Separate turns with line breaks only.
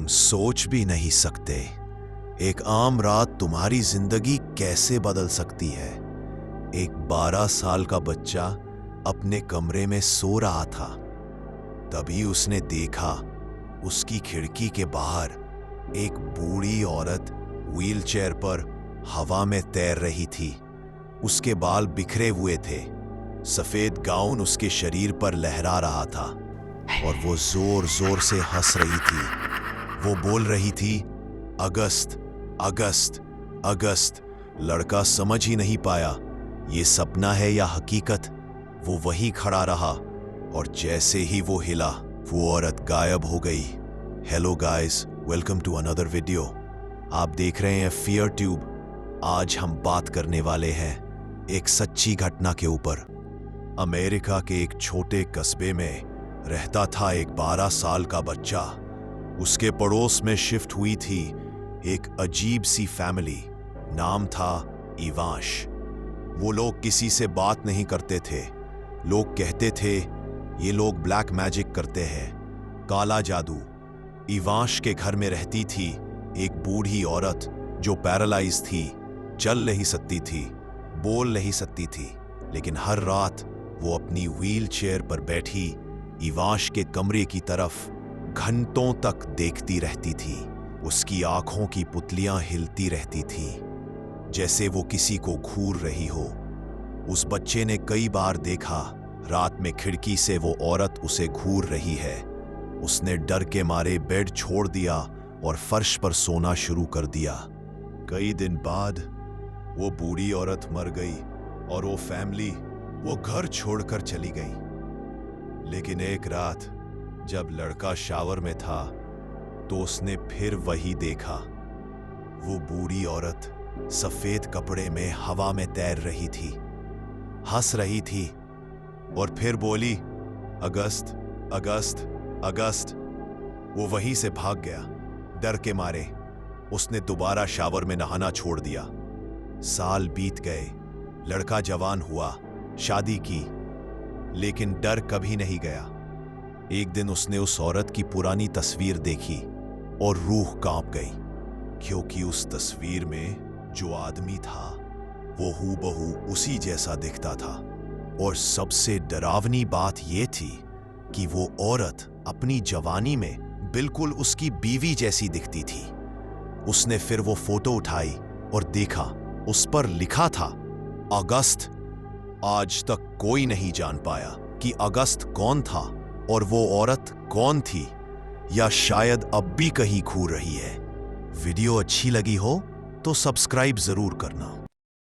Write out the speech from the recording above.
सोच भी नहीं सकते एक आम रात तुम्हारी जिंदगी कैसे बदल सकती है। एक 12 साल का बच्चा अपने कमरे में सो रहा था। तभी उसने देखा उसकी खिड़की के बाहर एक बूढ़ी औरत व्हीलचेयर पर हवा में तैर रही थी। उसके बाल बिखरे हुए थे, सफेद गाउन उसके शरीर पर लहरा रहा था और वो जोर जोर से हंस रही थी। वो बोल रही थी, अगस्त अगस्त अगस्त। लड़का समझ ही नहीं पाया ये सपना है या हकीकत। वो वहीं खड़ा रहा और जैसे ही वो हिला वो औरत गायब हो गई। Hello guys, welcome to another video. आप देख रहे हैं फियर ट्यूब। आज हम बात करने वाले हैं एक सच्ची घटना के ऊपर। अमेरिका के एक छोटे कस्बे में रहता था एक 12 साल का बच्चा। उसके पड़ोस में शिफ्ट हुई थी एक अजीब सी फैमिली। नाम था इवांश। वो लोग किसी से बात नहीं करते थे। लोग कहते थे ये लोग ब्लैक मैजिक करते हैं, काला जादू। इवांश के घर में रहती थी एक बूढ़ी औरत जो पैरालाइज थी, चल नहीं सकती थी, बोल नहीं सकती थी, लेकिन हर रात वो अपनी व्हील चेयर पर बैठी इवांश के कमरे की तरफ घंटों तक देखती रहती थी। उसकी आंखों की पुतलियां हिलती रहती थी जैसे वो किसी को घूर रही हो। उस बच्चे ने कई बार देखा रात में खिड़की से वो औरत उसे घूर रही है। उसने डर के मारे बेड छोड़ दिया और फर्श पर सोना शुरू कर दिया। कई दिन बाद वो बूढ़ी औरत मर गई और वो फैमिली वो घर छोड़कर चली गई। लेकिन एक रात जब लड़का शावर में था तो उसने फिर वही देखा। वो बूढ़ी औरत सफेद कपड़े में हवा में तैर रही थी, हंस रही थी और फिर बोली, अगस्त अगस्त अगस्त। वो वहीं से भाग गया डर के मारे। उसने दोबारा शावर में नहाना छोड़ दिया। साल बीत गए, लड़का जवान हुआ, शादी की, लेकिन डर कभी नहीं गया। एक दिन उसने उस औरत की पुरानी तस्वीर देखी और रूह कांप गई, क्योंकि उस तस्वीर में जो आदमी था वो हूबहू उसी जैसा दिखता था। और सबसे डरावनी बात यह थी कि वो औरत अपनी जवानी में बिल्कुल उसकी बीवी जैसी दिखती थी। उसने फिर वो फोटो उठाई और देखा उस पर लिखा था, अगस्त। आज तक कोई नहीं जान पाया कि अगस्त कौन था और वो औरत कौन थी, या शायद अब भी कहीं घूर रही है। वीडियो अच्छी लगी हो तो सब्सक्राइब जरूर करना।